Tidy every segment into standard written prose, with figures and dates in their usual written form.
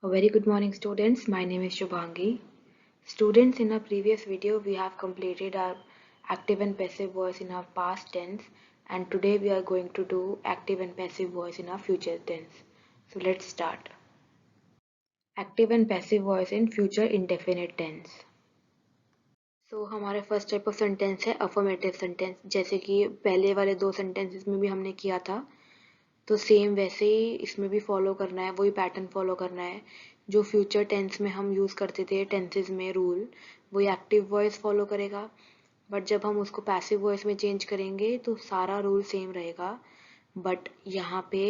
A very good morning, students. My name is Shubhangi. Students, in our previous video, we have completed our active and passive voice in our past tense, and today we are going to do active and passive voice in our future tense. So let's start. Active and passive voice in future indefinite tense. So हमारे first type of sentence है affirmative sentence, जैसे कि पहले वाले दो sentences में भी हमने किया था, तो सेम वैसे ही इसमें भी फॉलो करना है, वही पैटर्न फॉलो करना है जो फ्यूचर टेंस में हम यूज़ करते थे टेंसेस में रूल, वही एक्टिव वॉइस फॉलो करेगा। बट जब हम उसको पैसिव वॉइस में चेंज करेंगे तो सारा रूल सेम रहेगा, बट यहाँ पे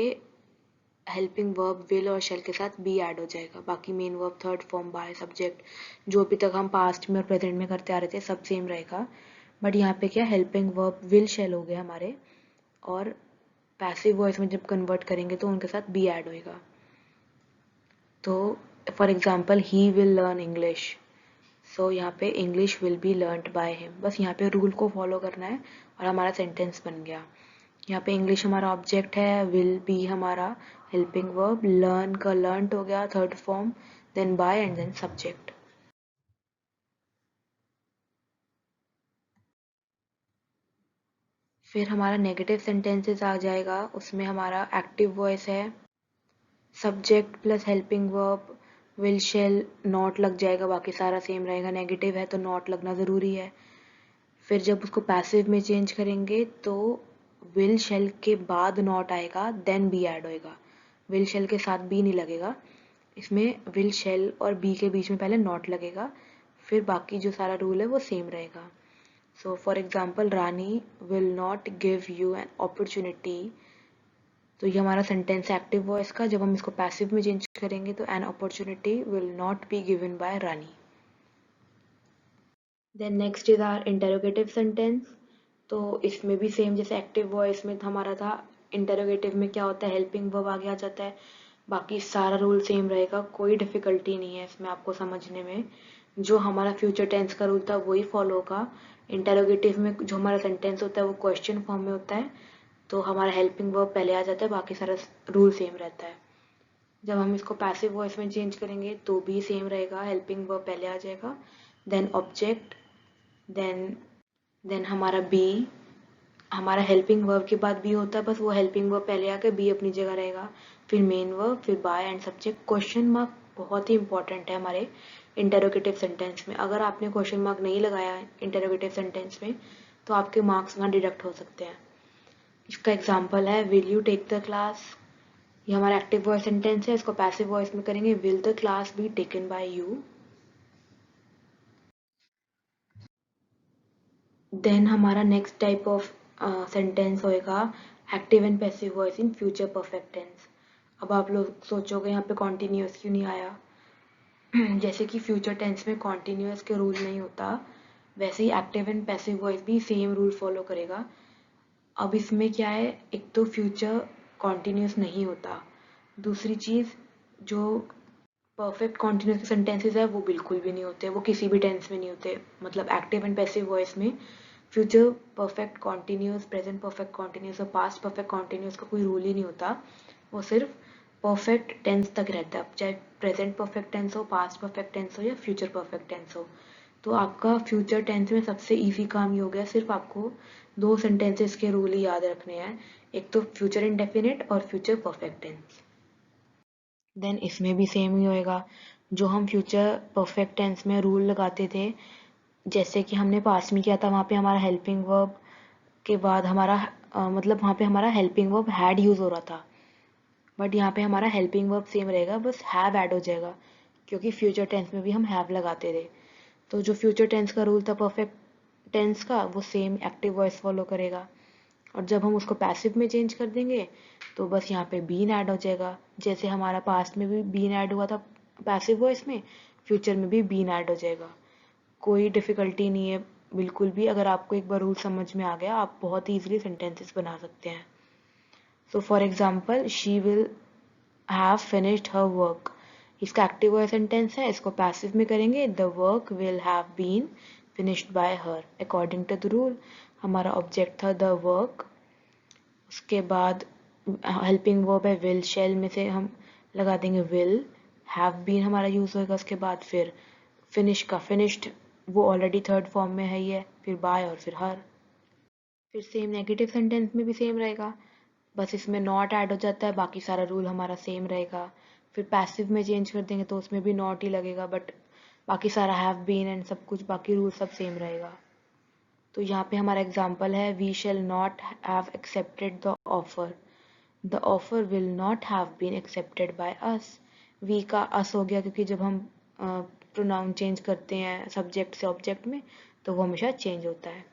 हेल्पिंग वर्ब विल और शेल के साथ बी ऐड हो जाएगा। बाकी main verb, third form, by, subject जो अभी तक हम पास्ट में और प्रेजेंट में करते आ रहे थे सब सेम रहेगा। बट यहाँ पे क्या, हेल्पिंग वर्ब विल शेल हो गए हमारे, और पैसिव वॉइस में जब कन्वर्ट करेंगे तो उनके साथ बी ऐड होएगा। तो for example he will learn English, so यहाँ पे English will be learned by him. बस यहाँ पे रूल को फॉलो करना है और हमारा सेंटेंस बन गया। यहाँ पे इंग्लिश हमारा ऑब्जेक्ट है, विल बी हमारा हेल्पिंग वर्ब, लर्न का लर्नड हो गया third form, then by and then subject. फिर हमारा नेगेटिव सेंटेंसेस आ जाएगा, उसमें हमारा एक्टिव वॉइस है, subject plus helping verb, will shall not लग जाएगा, बाकी सारा सेम रहेगा। नेगेटिव है तो नॉट लगना ज़रूरी है। फिर जब उसको पैसिव में चेंज करेंगे तो विल शेल के बाद नॉट आएगा, देन बी ऐड होएगा। विल शेल के साथ बी नहीं लगेगा, इसमें विल शेल और बी के बीच में पहले नॉट लगेगा, फिर बाकी जो सारा रूल है वो सेम रहेगा। सो for example, Rani will not give you an opportunity, तो ये हमारा सेंटेंस है एक्टिव वॉइस का। जब हम इसको पैसिव में चेंज करेंगे तो an opportunity will not be given by Rani. Then next is are interrogative sentence. तो इसमें भी सेम जैसे एक्टिव वॉइस में हमारा था, इंटरोगेटिव में क्या होता है, हेल्पिंग वर्ब आगे आ जाता है, बाकी सारा रूल सेम रहेगा, कोई डिफिकल्टी नहीं है इसमें आपको समझने में। जो हमारा फ्यूचर टेंस का रूल था वही फॉलो होगा। इंटरोगेटिव में जो हमारा सेंटेंस होता है वो क्वेश्चन फॉर्म में होता है, तो हमारा हेल्पिंग वर्ब पहले आ जाता है, बाकी सारा रूल सेम रहता है। जब हम इसको पैसिव वॉइस में चेंज करेंगे तो भी सेम रहेगा, हेल्पिंग वर्ब पहले आ जाएगा, देन ऑब्जेक्ट, देन हमारा बी, हमारा हेल्पिंग वर्ब के बाद बी होता है, बस वो हेल्पिंग वर्ब पहले आकर बी अपनी जगह रहेगा, फिर मेन वर्ब, फिर by and subject. Question mark बहुत ही इंपॉर्टेंट है हमारे इंटरोगेटिव सेंटेंस में। अगर आपने क्वेश्चन मार्क नहीं लगाया इंटरोगेटिव सेंटेंस में तो आपके मार्क्स वहाँ डिडक्ट हो सकते हैं। इसका एग्जाम्पल है will you take the class, ये हमारा एक्टिव वॉइस सेंटेंस है, इसको पैसिव वॉइस में करेंगे will the class be taken by you. Then हमारा नेक्स्ट टाइप ऑफ सेंटेंस होएगा active and passive voice in future perfect tense. अब आप लोग सोचोगे यहाँ पे कॉन्टिन्यूस क्यों नहीं आया। जैसे कि फ्यूचर टेंस में कॉन्टिन्यूस के रूल नहीं होता, वैसे ही एक्टिव एंड पैसिव वॉइस भी सेम रूल फॉलो करेगा। अब इसमें क्या है, एक तो फ्यूचर कॉन्टिन्यूस नहीं होता, दूसरी चीज़ जो परफेक्ट कॉन्टिन्यूस सेंटेंसेस है वो बिल्कुल भी नहीं होते, वो किसी भी टेंस में नहीं होते। मतलब एक्टिव एंड पैसिव वॉइस में future perfect continuous, present perfect continuous और पास्ट परफेक्ट कॉन्टिन्यूस का कोई रूल ही नहीं होता, वो सिर्फ परफेक्ट टेंस तक रहता है, चाहे प्रेजेंट परफेक्ट टेंस हो, पास्ट परफेक्ट टेंस हो या फ्यूचर परफेक्ट टेंस हो। तो आपका फ्यूचर टेंस में सबसे इजी काम ये हो गया, सिर्फ आपको दो सेंटेंसेस के रूल ही याद रखने हैं, एक तो फ्यूचर इंडेफिनिट और फ्यूचर परफेक्ट टेंस। देन इसमें भी सेम ही होएगा, जो हम फ्यूचर परफेक्ट टेंस में रूल लगाते थे, जैसे कि हमने पास्ट में किया था, वहाँ पे हमारा हेल्पिंग वर्ब के बाद हमारा मतलब वहाँ पे हमारा हेल्पिंग वर्ब हैड यूज़ हो रहा था, बट यहाँ पे हमारा हेल्पिंग वर्ब सेम रहेगा, बस हैव ऐड हो जाएगा, क्योंकि फ्यूचर टेंस में भी हम हैव लगाते थे। तो जो फ्यूचर टेंस का रूल था परफेक्ट टेंस का, वो सेम एक्टिव वॉइस फॉलो करेगा, और जब हम उसको पैसिव में चेंज कर देंगे तो बस यहाँ पे बीन ऐड हो जाएगा, जैसे हमारा पास्ट में भी बीन ऐड हुआ था पैसिव वॉइस में, फ्यूचर में भी बीन ऐड हो जाएगा। कोई डिफ़िकल्टी नहीं है बिल्कुल भी, अगर आपको एक बार रूल समझ में आ गया आप बहुत ही ईजिली सेंटेंसेस बना सकते हैं। So for example, she will have finished her work, इसका एक्टिव वॉइस सेंटेंस है, इसको पैसिव में करेंगे the work will have been finished by her according to the rule. हमारा ऑब्जेक्ट था द वर्क, उसके बाद हेल्पिंग वर्ब है विल, शेल में से हम लगा देंगे विल, हैव बीन हमारा यूज़ होएगा उसके बाद, फिर फिनिश का फिनिश्ड, वो ऑलरेडी थर्ड फॉर्म में है ही है, फिर बाय और फिर हर। फिर सेम नेगेटिव सेंटेंस में भी सेम रहेगा, बस इसमें नॉट ऐड हो जाता है, बाकी सारा रूल हमारा सेम रहेगा। फिर पैसिव में चेंज कर देंगे तो उसमें भी नॉट ही लगेगा, बट बाकी सारा हैव बीन एंड सब कुछ बाकी रूल सब सेम रहेगा। तो यहाँ पे हमारा एग्जाम्पल है, we shall not have accepted the offer, the offer will not have been accepted by us. We का अस हो गया क्योंकि जब हम प्रोनाउन चेंज करते हैं सब्जेक्ट से ऑब्जेक्ट में तो वो हमेशा चेंज होता है।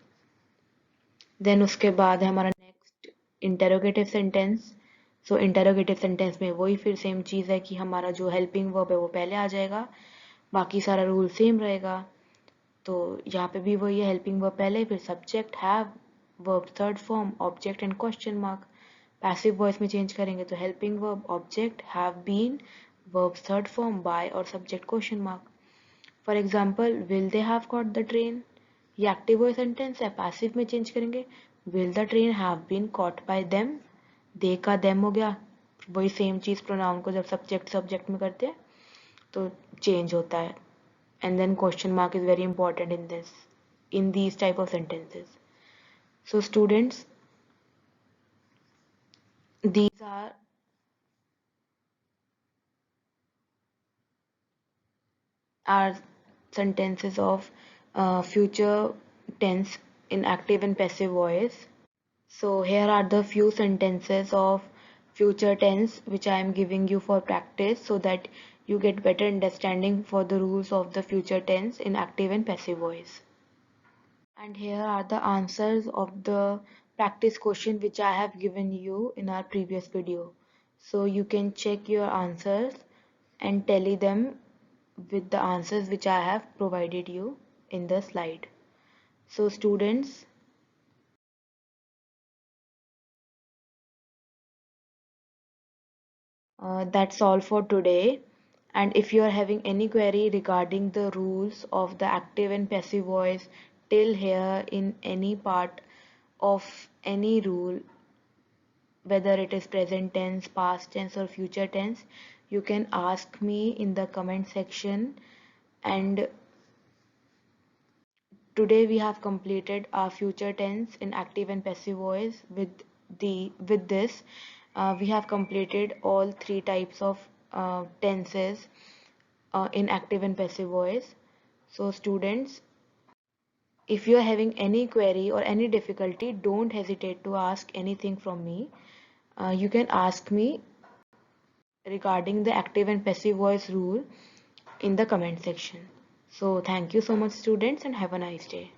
देन उसके बाद है हमारा नेक्स्ट इंटेरोगेटिव सेंटेंस। सो इंटेरोगेटिव सेंटेंस में वही फिर सेम चीज़ है कि हमारा जो हेल्पिंग वर्ब है वो पहले आ जाएगा, बाकी सारा रूल सेम रहेगा। तो यहाँ पे भी वही है, हेल्पिंग वर्ब पहले, फिर subject have, verb third form, object and question mark. Passive voice में चेंज करेंगे तो helping verb, object, have been, verb third form, by और subject question mark. For example, will they have caught the train, ये active voice sentence है, passive में change करेंगे, will the train have been caught by them, they का them हो गया, वही same चीज़ pronoun को जब सब्जेक्ट सब्जेक्ट में करते हैं तो चेंज होता है। And then question mark is very important in these type of sentences. So students, these are sentences of future tense in active and passive voice. So here are the few sentences of future tense which I am giving you for practice so that you get better understanding for the rules of the future tense in active and passive voice. And here are the answers of the practice question which I have given you in our previous video. So you can check your answers and tally them with the answers which I have provided you in the slide. So students, that's all for today. And if you are having any query regarding the rules of the active and passive voice till here in any part of any rule, whether it is present tense, past tense or future tense, you can ask me in the comment section. And today we have completed our future tense in active and passive voice. With this we have completed all three types of tenses in active and passive voice. So students, if you are having any query or any difficulty, don't hesitate to ask anything from me. You can ask me regarding the active and passive voice rule in the comment section. So thank you so much students and have a nice day.